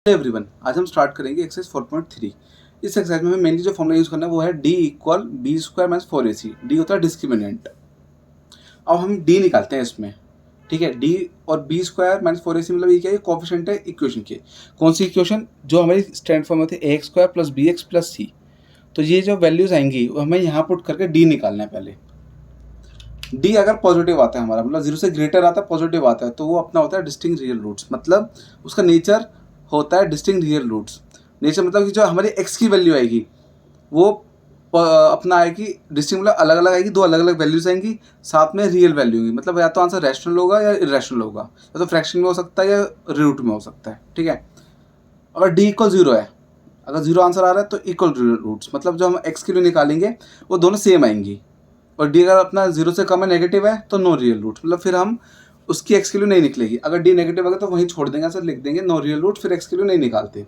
Everyone, आज हम start करेंगे एक्सरसाइज 4.3। इस एक्सरसाइज में हमें मेनली जो फॉर्मूला यूज करना है वो है d equal B square minus 4ac। D होता है डिस्क्रिमिनेंट। अब हम डी निकालते हैं इसमें। ठीक है, डी और बी स्क्वायर माइनस 4ac मतलब ये क्या है, कोफिशिएंट है इक्वेशन के। कौन सी इक्वेशन? जो हमारी स्टैंड फॉर्म में थी A X square plus B X plus C. तो ये जो वैल्यूज आएंगी वो हमें यहाँ पुट करके डी निकालना है पहले। डी अगर पॉजिटिव आता है हमारा, मतलब जीरो से ग्रेटर आता है, पॉजिटिव आता है, तो वो अपना होता है डिस्टिंक्ट रियल रूट्स। मतलब उसका नेचर होता है डिस्टिंक्ट रियल रूट्स। नेचर मतलब कि जो हमारी एक्स की वैल्यू आएगी वो अपना आएगी डिस्टिंक्ट, मतलब अलग अलग आएगी, दो अलग अलग वैल्यूज आएंगी, साथ में रियल वैल्यू होगी। मतलब या तो आंसर रैशनल होगा या इरेशनल होगा, या तो फ्रैक्शन में हो सकता है या रूट में हो सकता है। ठीक है, अगर डी इक्वल जीरो है, अगर जीरो आंसर आ रहा है तो इक्वल रूट्स, मतलब जो हम एक्स के लिए निकालेंगे वो दोनों सेम आएंगी। और डी अगर अपना जीरो से कम है, नेगेटिव है, तो नो रियल रूट, मतलब फिर हम उसकी एक्स की वैल्यू नहीं निकलेगी। अगर डी नेगेटिव होगा तो वहीं छोड़ देंगे, सर लिख देंगे नो रियल रूट, फिर एक्स की वैल्यू नहीं निकालते।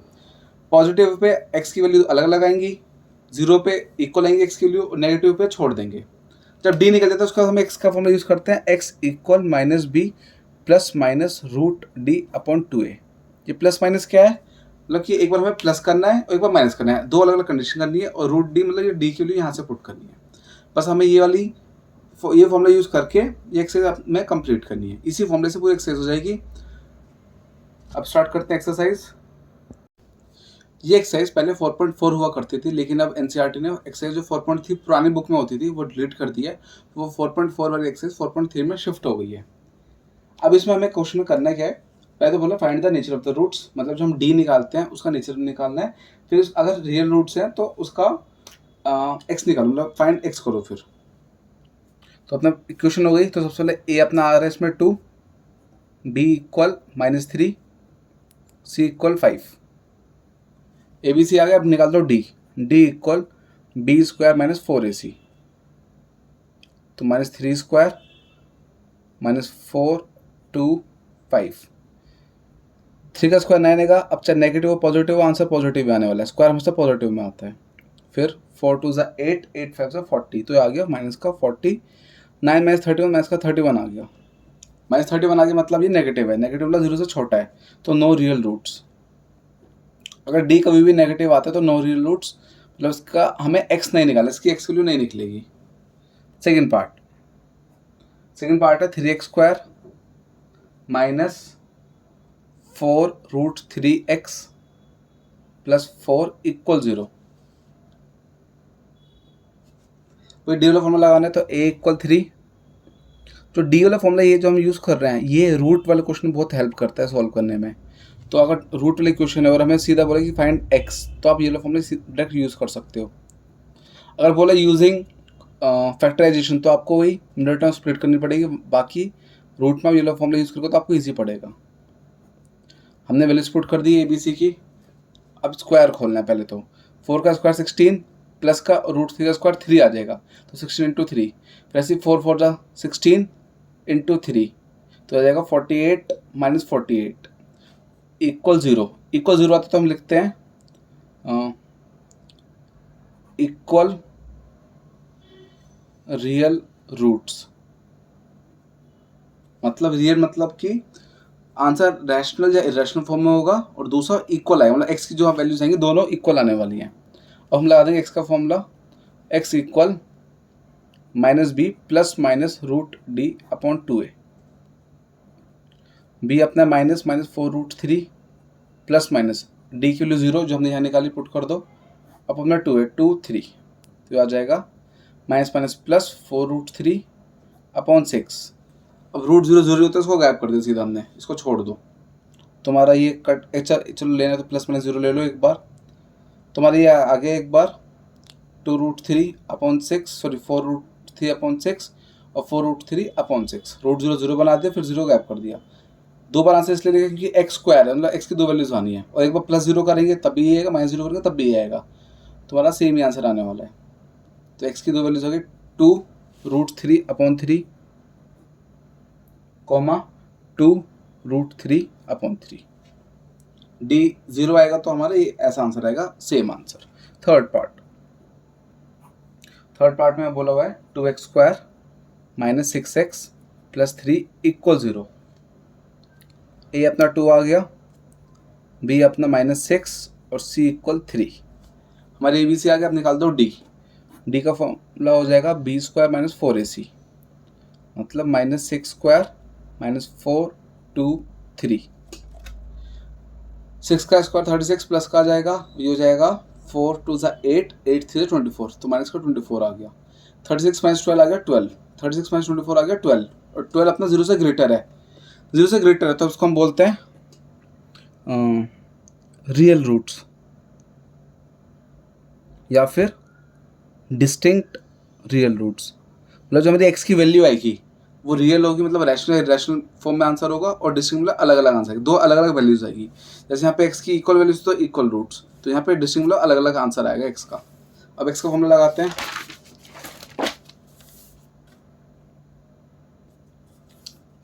पॉजिटिव पे एक्स की वैल्यू अलग अलग आएंगी, जीरो पे इक्वल आएंगे एक्स की वैल्यू, नेगेटिव पे छोड़ देंगे। जब डी निकल जाता है उसका हम एक्स का फॉर्मूला यूज करते हैं, x equal minus b plus minus root d upon 2a। ये प्लस माइनस क्या है? मतलब कि एक बार हमें प्लस करना है और एक बार माइनस करना है, दो अलग अलग कंडीशन करनी है। और रूट डी मतलब ये डी की वैल्यू यहाँ से पुट करनी है। बस हमें ये फॉर्मूला यूज करके ये एक्सरसाइज में कंप्लीट करनी है। इसी फॉर्मूले से पूरी एक्सरसाइज हो जाएगी। अब स्टार्ट करते हैं एक्सरसाइज। ये एक्सरसाइज पहले 4.4 हुआ करती थी, लेकिन अब एनसीईआरटी ने एक्सरसाइज जो 4.3 पुरानी बुक में होती थी वो डिलीट कर दिया है। वो 4.4 वाली एक्सरसाइज 4.3 में शिफ्ट हो गई है। अब इसमें हमें क्वेश्चन में करना क्या है? पहले तो बोला find the nature of the roots, मतलब जो हम डी निकालते हैं उसका नेचर निकालना है। फिर अगर रियल रूट्स हैं तो उसका एक्स निकालो, मतलब फाइंड एक्स करो। फिर तो अपना इक्वेशन हो गई। तो सबसे पहले ए अपना आ रहा है इसमें 2, B equal -3, C equal 5। A B C आ गया। अब निकाल दो D. D equal B square minus 4ac, तो -3 स्क्वायर -4 2 5। 3 का स्क्वायर 9 आएगा। अब चाहे नेगेटिव हो पॉजिटिव हो, आंसर पॉजिटिव में आने वाला है, स्क्वायर हमेशा पॉजिटिव में आता है। फिर 4 2 8, 8 5 40, तो आ गया माइनस का 40। 9 माइनस 31, माइनस का 31 आ गया। -31 आ गया मतलब ये नेगेटिव है, नेगेटिव वाला जीरो से छोटा है, तो नो रियल रूट्स। अगर डी कभी भी नेगेटिव आता है तो नो रियल रूट्स, मतलब इसका हमें एक्स नहीं निकाला, इसकी एक्स वैल्यू नहीं निकलेगी। सेकेंड पार्ट है 3x square minus 4√3x plus 4 equal 0। कोई डी वाला फॉर्मूला लगाना है तो a इक्वल 3। जो डी वाला फॉर्मूला ये जो हम यूज़ कर रहे हैं, ये रूट वाले क्वेश्चन बहुत हेल्प करता है सॉल्व करने में। तो अगर रूट वाले क्वेश्चन है और हमें सीधा बोला कि फाइंड एक्स, तो आप ये वाला फॉर्मूला डायरेक्ट यूज़ कर सकते हो। अगर बोला यूजिंग फैक्टराइजेशन, तो आपको वही मिडल टर्म स्प्लिट करनी पड़ेगी। बाकी रूट में ये वाला फॉर्मूला यूज़ करोगे तो आपको ईजी पड़ेगा। हमने वैल्यूज पुट कर दी ए बी सी की। अब स्क्वायर खोलना है पहले। तो 4 का स्क्वायर 16 प्लस का √3 का स्क्वायर 3 आ जाएगा, तो 16 इंटू 3। फिर ऐसे 4 4 जा 16 इंटू 3, तो आ जाएगा 48 माइनस 48 इक्वल 0। इक्वल 0 आता तो हम लिखते हैं इक्वल रियल रूट्स। मतलब रियल मतलब कि आंसर रैशनल या इरेशनल फॉर्म में होगा, और दूसरा इक्वल आएगा, मतलब एक्स की जो वैल्यूज आएंगी दोनों इक्वल आने वाली हैं। अब हम लगा देंगे एक्स का formula, x equal -b plus minus root d upon 2a। B अपना माइनस 4√3 प्लस माइनस डी की वैल्यू 0 जो हमने यहाँ निकाली पुट कर दो। अब अपना 2 है 2 3, तो आ जाएगा माइनस माइनस प्लस 4√3 अपॉन 6। अब रूट 0 0 होता है, इसको गायब कर दिया सीधा हमने, इसको छोड़ दो। तुम्हारा ये कट चलो लेना तो प्लस माइनस 0 ले लो एक बार। तुम्हारा ये आगे एक बार 2√3 अपॉन 6, सॉरी 4√3 अपॉन 6 और 4√3 अपॉन 6। रूट 0 0 बना दिया, फिर 0 गायब कर दिया। दो बार आंसर इसलिए लिखा क्योंकि एक्स स्क्वायर है, मतलब एक्स की दो वैल्यूज आनी है, और एक बार प्लस 0 करेंगे तब भी ये आएगा, माइनस 0 करेंगे तब भी ये आएगा। तुम्हारा सेम ही आंसर आने वाला है। तो एक्स की दो वैल्यूज हो गई 2√3 अपॉन 3 कॉमा 2√3 अपॉन 3। डी 0 आएगा तो हमारा ये ऐसा आंसर आएगा, सेम आंसर। थर्ड पार्ट में बोला हुआ है 2x square minus 6x plus 3 equal 0। ए अपना 2 आ गया, बी अपना -6 और सी इक्वल 3। हमारे ABC आ गया, अब निकाल दो डी। डी का फॉर्मूला हो जाएगा B² - 4AC, मतलब -6² - 4 2 3। 6 का स्क्वायर 36 प्लस का आ जाएगा, ये हो जाएगा 4 2 8 8 3 24, तो माइनस का 24 आ गया। 36 - 12 आ गया 12, 36 - 24 आ गया 12, और 12 अपना 0 से ग्रेटर है, 0 से ग्रेटर है तो उसको हम बोलते हैं रियल रूट्स या फिर डिस्टिंक्ट रियल रूट्स। मतलब जो हमारी एक्स की वैल्यू आएगी वो रियल होगी, मतलब रैशनल इरेशनल फॉर्म में आंसर होगा, और डिस्टिंक्ट मतलब अलग अलग आंसर, दो अलग अलग वैल्यूज आएगी। जैसे यहाँ पे एक्स की इक्वल वैल्यूज तो इक्वल रूट्स, तो यहाँ पे डिस्टिंक्ट मतलब अलग अलग आंसर आएगा एक्स का। अब एक्स का फॉर्मूला लगाते हैं,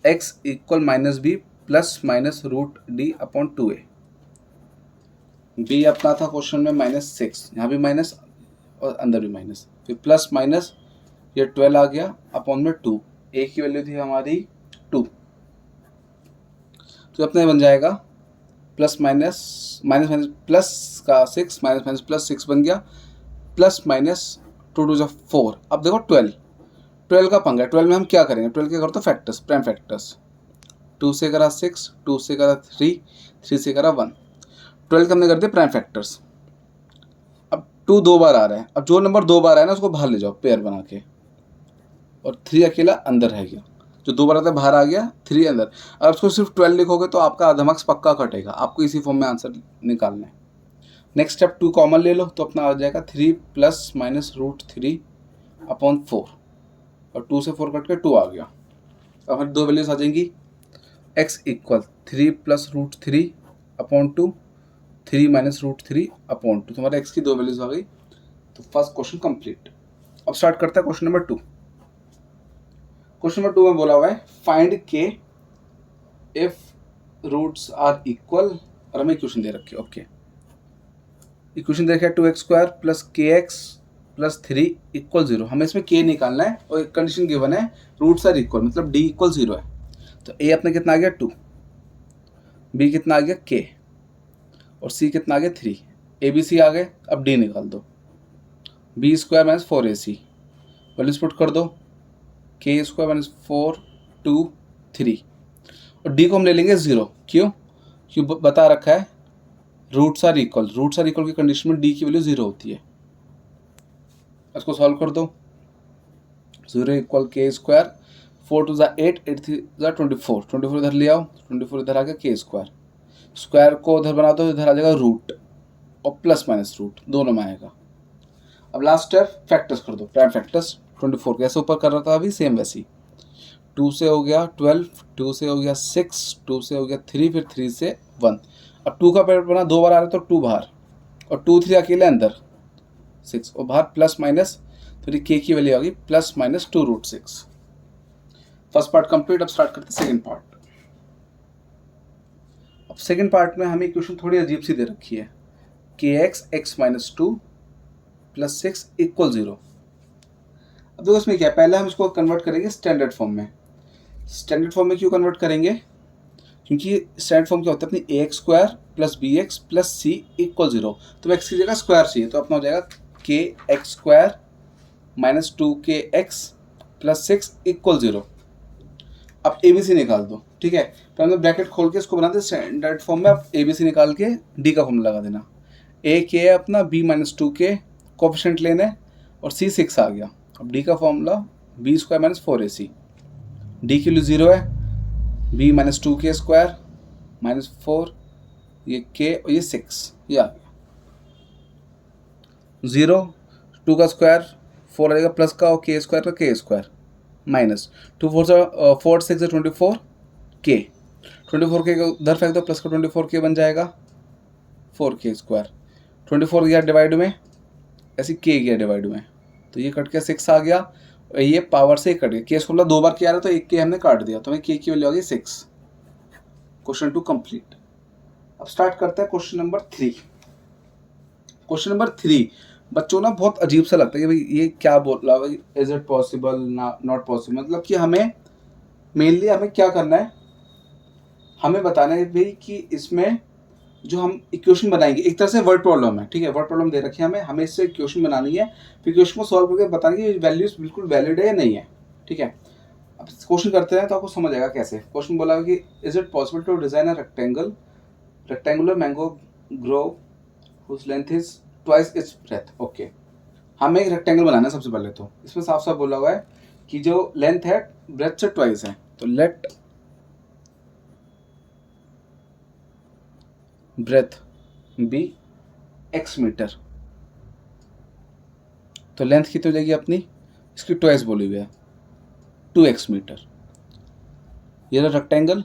x equal -b plus minus root d upon 2a। B अपना था क्वेश्चन में -6, यहाँ भी माइनस और अंदर भी माइनस, फिर प्लस माइनस ये 12 आ गया अपॉन में 2, ए की वैल्यू थी हमारी 2, तो अपना बन जाएगा plus minus minus minus plus का 6 माइनस माइनस प्लस 6 बन गया, प्लस माइनस 2 2 4। अब देखो 12 का पंगा, 12 में हम क्या करेंगे, 12 के करो तो फैक्टर्स, प्राइम फैक्टर्स। 2 से करा 6, 2 से करा 3, 3 से करा 1, 12 का हमने कर दिया प्राइम फैक्टर्स। अब 2 दो बार आ रहा है, अब जो नंबर 2 बार आया ना उसको बाहर ले जाओ पेयर बना के, और 3 अकेला अंदर रह गया, जो 2 बार आता है बाहर आ गया, 3 अंदर। अब उसको सिर्फ 12 लिखोगे तो आपका आधा मार्क्स पक्का कटेगा, आपको इसी फॉर्म में आंसर निकालना है। नेक्स्ट स्टेप 2 कॉमन ले लो, तो अपना आ जाएगा 3 प्लस माइनस रूट 3 अपॉन 4, और 2 से 4 कट के 2 आ गया। अब हमारी दो वैल्यूज आ जाएंगी, x equal 3 plus root 3 upon 2, 3 minus root 3 upon 2, तो हमारे x की दो वैल्यूज आ गई। तो फर्स्ट क्वेश्चन कंप्लीट। अब स्टार्ट करते हैं क्वेश्चन नंबर 2। क्वेश्चन नंबर 2 में बोला हुआ है फाइंड के इफ रूट्स आर इक्वल, और हमें इक्वेशन दे रखी है। ओके, इक्वेशन दे रखा है 2x² plus kx plus 3 equal 0। हमें इसमें k निकालना है, और एक कंडीशन गिवन है रूट्स आर इक्वल, मतलब d इक्वल 0 है। तो a अपने कितना आ गया 2, b कितना आ गया k, और c कितना आ गया 3, a b c आ गए। अब d निकाल दो, b² - 4ac, वैल्यूज पुट कर दो, k² - 4 2 3, और d को हम ले लेंगे 0। क्यों बता रखा है roots are equal, roots are equal की कंडीशन में d की वैल्यू 0 होती है। इसको सॉल्व कर दो, 0 इक्वल k², 4 2 8 8 3 24, 24 इधर ले आओ, 24 इधर आ गया k², स्क्वायर को उधर बना दो, इधर आ जाएगा रूट, और प्लस माइनस रूट दोनों में आएगा। अब लास्ट स्टेप फैक्टर्स कर दो, प्राइम फैक्टर्स। 24 कैसे ऊपर कर रहा था अभी, सेम वैसी। 2 से हो गया 12, 2 से हो गया 6, 2 से हो गया 3, फिर 3 से 1। अब 2 का पेड़ बना 2 बार आ रहा है तो 2 बाहर, और 2 3 अकेले अंदर, 6 और बाहर, प्लस माइनस, तो ये k की वैल्यू आ गई plus minus 2√6। First part complete. अब स्टार्ट करते हैं सेकंड पार्ट। अब सेकंड पार्ट में हमें इक्वेशन थोड़ी अजीब सी दे रखी है, kx x - 2 प्लस 6 इक्वल 0। अब देखो इसमें क्या है, पहले हम इसको कन्वर्ट करेंगे स्टैंडर्ड फॉर्म में। स्टैंडर्ड फॉर्म में क्यों कन्वर्ट करेंगे, क्योंकि स्टैंडर्ड फॉर्म क्या होता है अपनी ax² plus bx plus c equal 0, तो x की जगह स्क्वायर चाहिए, तो अपना हो जाएगा kx² - 2kx प्लस 6 इक्वल 0। अब ABC निकाल दो, ठीक है। तो हमने ब्रैकेट खोल के इसको बनाते स्टैंडर्ड फॉर्म में। अब ABC निकाल के D का फॉर्मूला लगा देना, A K है अपना, B - 2k कोफिशिएंट लेना है, और C 6 आ गया। अब D का फॉर्मूला B² - 4AC, D की वैल्यू 0 है, B - 2k² -4, ये k और ये 6, ये आ गया 0, 2 का स्क्वायर 4 आ जाएगा प्लस का, और k² का k² माइनस 2 4 4 6 24 k, 24 के उधर फेंक दो, प्लस का 24 k बन जाएगा 4k²। 24 गया डिवाइड में, ऐसे k गया डिवाइड में, तो ये कट के 6 आ गया, और ये पावर से कट गया, k स्क्वायर 2 बार k आ रहा तो एक k हमने काट दिया, तो हमें k की वैल्यू आ गई 6। Question 2 complete. अब स्टार्ट करते हैं क्वेश्चन नंबर 3। क्वेश्चन नंबर 3 बच्चों ना बहुत अजीब सा लगता है कि भाई ये क्या बोल रहा है, is it possible not possible, मतलब कि हमें मेनली हमें क्या करना है, हमें बताना है भाई कि इसमें जो हम इक्वेशन बनाएंगे, एक तरह से वर्ड प्रॉब्लम है, ठीक है, वर्ड प्रॉब्लम दे रखी है हमें इससे इक्वेशन बनानी है, फिर इक्वेशन को सॉल्व करके बताएंगे ये वैल्यूज बिल्कुल वैलिड है या नहीं है, ठीक है। अब क्वेश्चन करते हैं तो आपको समझ आएगा कैसे। क्वेश्चन बोला कि is it possible to design a rectangular mango grove whose length is twice its breadth। Okay, हमें एक रेक्टेंगल बनाना है सबसे पहले। तो इसमें साफ साफ बोला हुआ है कि जो लेंथ है ब्रेथ से ट्वाइस है, तो let breadth be x metre. तो लेंथ कितनी हो जाएगी अपनी, इसकी ट्वाइस बोली हुई है 2x मीटर। ये रहा रेक्टेंगल,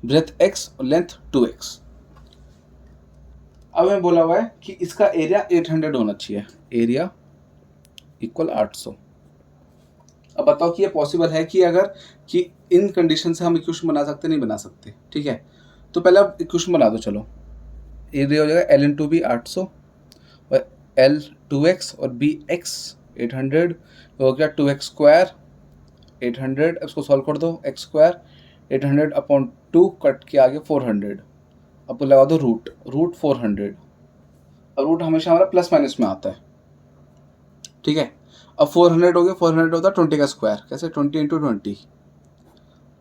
ब्रेथ x और लेंथ 2x। अब हमें बोला हुआ है कि इसका एरिया 800 होना चाहिए, एरिया इक्वल 800। अब बताओ कि ये पॉसिबल है कि अगर कि इन कंडीशन से हम इक्वेशन बना सकते नहीं बना सकते, ठीक है। तो पहले आप इक्वेशन बना दो, चलो। एरिया हो जाएगा एल इंटू बी 800 और एल 2x और बी एक्स 800 हो गया 2x स्क्वायर 800। अब इसको सॉल्व कर दो, एक्स स्क्वायर 800 अपॉन 2 कट के आगे 400। अब लगा दो रूट 400। और रूट हमेशा हमारा प्लस माइनस में आता है, ठीक है। अब 400 हो गया, 400 होता है 20 का स्क्वायर, कैसे 20 इंटू 20,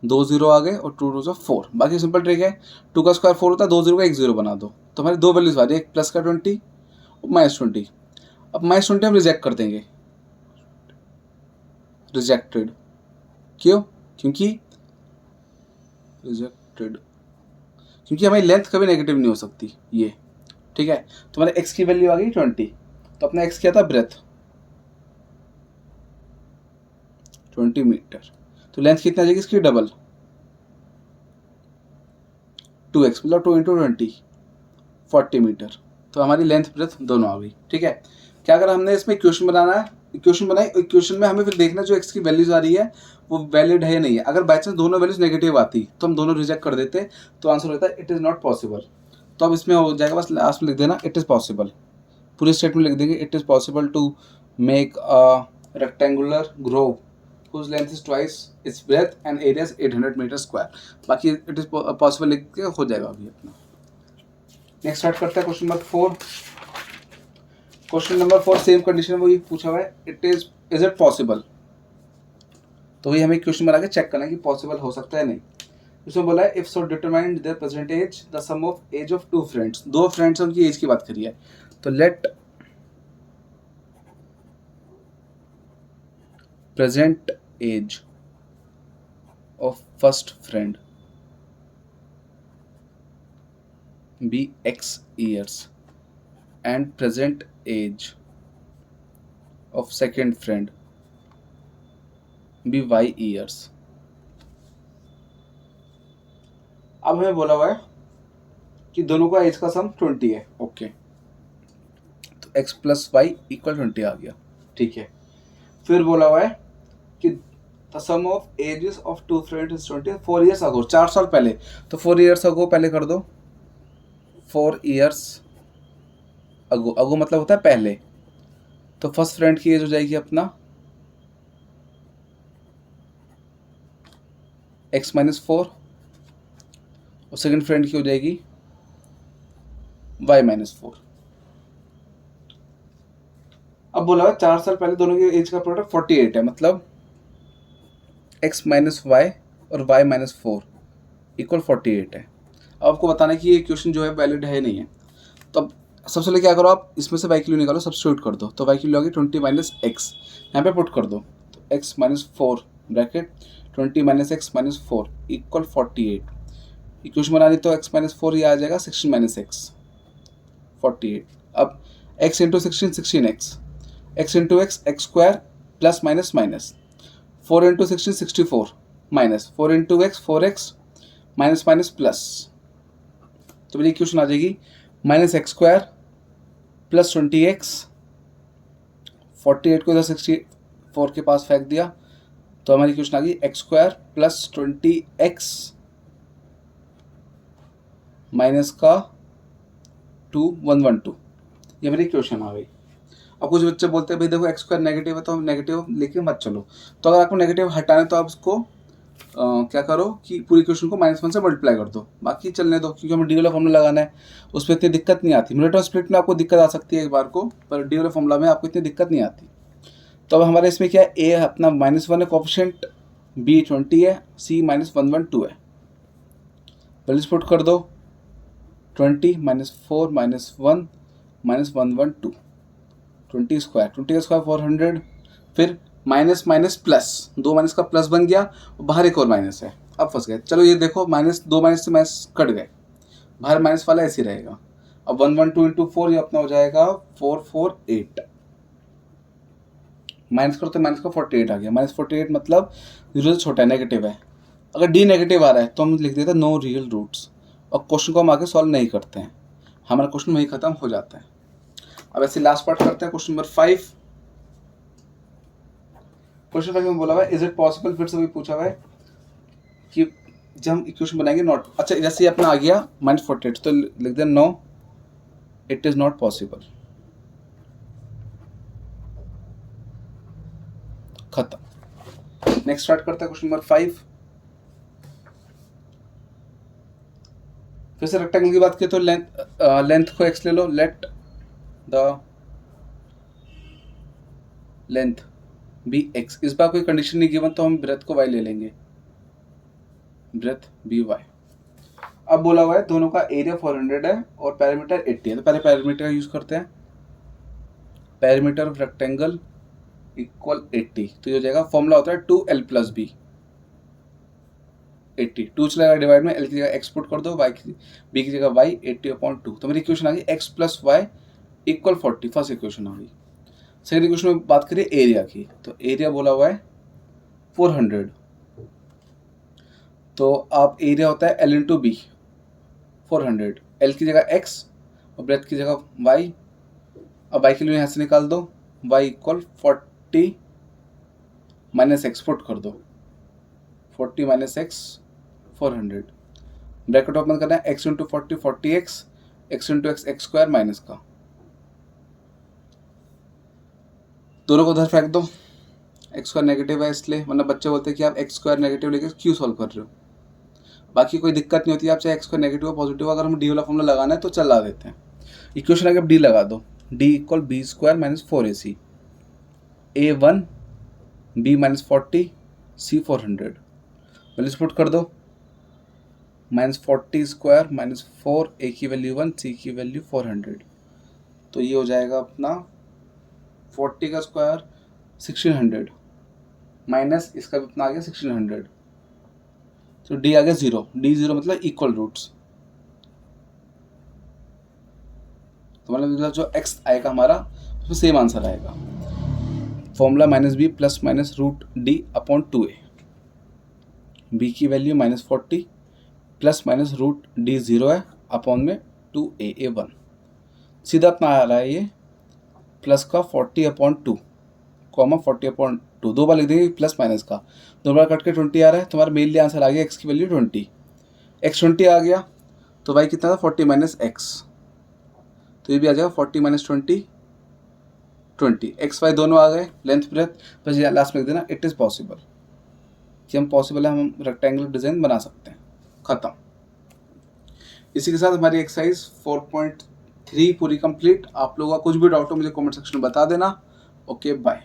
2 जीरो आ गए और 2 टू 4। बाकी सिंपल ट्रिक है, 2 का स्क्वायर 4 होता है, 2 जीरो का 1 जीरो बना दो, तो हमारी दो वैल्यूज आ रही है, एक प्लस का 20 और -20। अब -20 हम रिजेक्ट कर देंगे, रिजेक्टेड। क्यों? क्योंकि रिजेक्टेड, क्योंकि हमारी लेंथ कभी नेगेटिव नहीं हो सकती ये, ठीक है। तो हमारे x की वैल्यू आ गई 20, तो अपना x क्या था, ब्रेथ 20 मीटर। तो लेंथ कितना आ जाएगी इसकी, डबल 2x, मतलब 2 इंटू 20 40 मीटर। तो हमारी लेंथ ब्रेथ दोनों आ गई, ठीक है। क्या अगर हमने इसमें इक्वेशन बनाना है, इक्वेशन बनाई, इक्वेशन में हमें फिर देखना जो x की वैल्यूज आ रही है वो वैलिड है या नहीं है। अगर बाई चांस दोनों वैल्यूज नेगेटिव आती तो हम दोनों रिजेक्ट कर देते, तो आंसर होता है इट इज़ नॉट पॉसिबल। तो अब इसमें हो जाएगा, बस लास्ट में लिख देना इट इज़ पॉसिबल, पूरे स्टेटमेंट लिख देंगे it is possible to make a rectangular grove whose length is twice its breadth and area is 800 metre square. बाकी इट इज पॉसिबल लिख के हो जाएगा अभी अपना। नेक्स्ट स्टार्ट करते हैं question number 4। Question number 4 same condition में वही पूछा हुआ है, इज इट पॉसिबल। तो वही हमें क्वेश्चन बना के चेक करना है कि पॉसिबल हो सकता है नहीं। इसमें बोला है if so determine their present age the sum of age of two friends. दो फ्रेंड्स उनकी एज की बात करी है, तो let present age of first friend be x years and present age of second friend be y years। अब हमें बोला हुआ है कि दोनों का एज का सम 20 है, ओके। तो x प्लस वाई इक्वल 20 आ गया, ठीक है। फिर बोला हुआ है कि the sum of ages of two friends is 20 4 years ago, 4 साल पहले। तो 4 years ago पहले कर दो, 4 years ago, ago मतलब होता है पहले। तो फर्स्ट फ्रेंड की एज हो जाएगी अपना x माइनस 4 और सेकेंड फ्रेंड की हो जाएगी y माइनस 4। अब बोला हुआ 4 साल पहले दोनों की एज का प्रोडक्ट 48 है, मतलब x माइनस वाई और y माइनस 4 इक्वल 48 है। अब आपको बताना है कि ये क्वेश्चन जो है वैलिड है नहीं है। तो अब सबसे पहले क्या करो, आप इसमें से y की वैल्यू निकालो, सब्स्टिट्यूट कर दो। तो y की वैल्यू होगी 20 माइनस एक्स, यहाँ पे पुट कर दो। तो x minus 4 bracket 20 minus x minus 4 equal 48। Equation बना दी तो x माइनस 4 ये आ जाएगा 16 माइनस एक्स 48। अब x into 16 x into x square plus minus minus 4 into 64 minus 4 into x 4x minus minus plus. तो मेरी इक्वेशन आ जाएगी minus x square plus 20x, 48 को इधर 64 के पास फेंक दिया, तो हमारी इक्वेशन आ गई x square plus 20x minus का 112। ये मेरी इक्वेशन आ गई। अब कुछ बच्चे बोलते हैं भाई देखो एक्स स्क्वायर नेगेटिव है तो हम नेगेटिव लेके मत चलो। तो अगर आपको नेगेटिव हटाना है तो आप उसको क्या करो कि पूरी इक्वेशन को -1 से मल्टीप्लाई कर दो, बाकी चलने दो, क्योंकि हमें डी वाला फॉर्मूला लगाना है, उसमें इतनी दिक्कत नहीं आती। मिनट और स्प्लिट में आपको दिक्कत आ सकती है एक बार को, पर डी वाला फॉर्मूला में आपको इतनी दिक्कत नहीं आती। तो अब हमारे इसमें क्या है, ए अपना -1 है कोफिशिएंट, बी 20 है, सी -112 है। वैल्यूज पुट कर दो, 20 -4 -1 -112, 20 स्क्वायर, 20 का स्क्वायर 400, फिर माइनस माइनस प्लस, 2 माइनस का प्लस बन गया, बाहर एक और माइनस है, अब फंस गए। चलो ये देखो, -2 माइनस से माइनस कट गए, बाहर माइनस वाला ऐसे ही रहेगा। अब 112 इंटू 4 ये अपना हो जाएगा 448, माइनस करो तो माइनस का 48 आ गया। -48 मतलब 0 से छोटा है, नेगेटिव है। अगर डी नेगेटिव आ रहा है तो हम लिख देते हैं नो रियल रूट्स, और क्वेश्चन को हम आगे सॉल्व नहीं करते हैं, हमारा क्वेश्चन वहीं खत्म हो जाता है। अब ऐसे लास्ट पार्ट करते हैं, क्वेश्चन नंबर 5। क्वेश्चन 5 में बोला हुआ है इज इट पॉसिबल, फिर से भी पूछा हुआ है कि जब हम इक्वेशन बनाएंगे नॉट, अच्छा जैसे ये अपना आ गया -48 तो लिख दें no it is not possible, खत्म। नेक्स्ट स्टार्ट करते हैं क्वेश्चन नंबर 5। फिर से रेक्टेंगल की बात की तो लेंथ को x ले लो, let the length be x। इस बार कोई कंडीशन नहीं गिवन तो हम ब्रेथ को y ले लेंगे, ब्रेथ बी y। अब बोला हुआ है दोनों का एरिया 400 है और पैरामीटर 80 है, तो पहले पैरामीटर का यूज करते हैं। पैरामीटर ऑफ रेक्टेंगल इक्वल 80, तो ये हो जाएगा, फॉर्मूला होता है 2l + b, 80 2 चलेगा डिवाइड में, l की जगह x पुट कर दो, y की b की जगह y, 80/2। तो मेरी इक्वेशन आ गई x + y = 40, फर्स्ट इक्वेशन आ गई। सेकंड इक्वेशन में बात करिए एरिया की, तो एरिया बोला हुआ है 400, तो आप एरिया होता है l × b, 400, l की जगह x और ब्रेथ की जगह y। अब y के लिए यहाँ से निकाल दो, y = 40 - x पुट कर दो, 40 - x 400, ब्रैकेट ओपन करना है, x × 40 40x, x × x x² minus का, दोनों को उधर फेंक दो। x² नेगेटिव है इसलिए, वरना बच्चे बोलते हैं कि आप x² नेगेटिव लेके क्यों सॉल्व कर रहे हो। बाकी कोई दिक्कत नहीं होती, आप चाहे x² नेगेटिव हो पॉजिटिव हो, अगर हम डी वाला फॉर्मूला लगाना है तो चला देते हैं। इक्वेशन आगे डी लगा दो, d = b² - 4ac, a1 b - 40 c 400, values put कर दो, -40² - 4, a की वैल्यू 1, c की वैल्यू 400, तो ये हो जाएगा अपना 40 का स्क्वायर 1600 माइनस इसका भी अपना आ गया 1600, तो डी आ गया 0, डी 0 मतलब इक्वल रूट्स, तो मतलब जो x आएगा हमारा उसमें सेम आंसर आएगा। फॉर्मूला -b ± √d/2a, b की वैल्यू -40 ± √d 0 है, अपॉन में 2a1, सीधा अपना आ रहा है ये प्लस का 40/2, 40/2, दो बार लिख देंगे प्लस माइनस का, दो बार कट के 20 आ रहा है, तुम्हारा मेनली आंसर आ गया x की वैल्यू 20, x 20 आ गया तो y कितना था 40 - x, तो ये भी आ जाएगा 40 - 20 20, x y दोनों आ गए, लेंथ ब्रेथ, बस लास्ट में लिख देना इट इज़ पॉसिबल, कि हम पॉसिबल है हम रेक्टेंगुलर डिज़ाइन बना सकते हैं, ख़त्म। इसी के साथ हमारी एक्सरसाइज 4.3 पूरी कंप्लीट। आप लोगों का कुछ भी डाउट हो मुझे कमेंट सेक्शन में बता देना। Okay bye.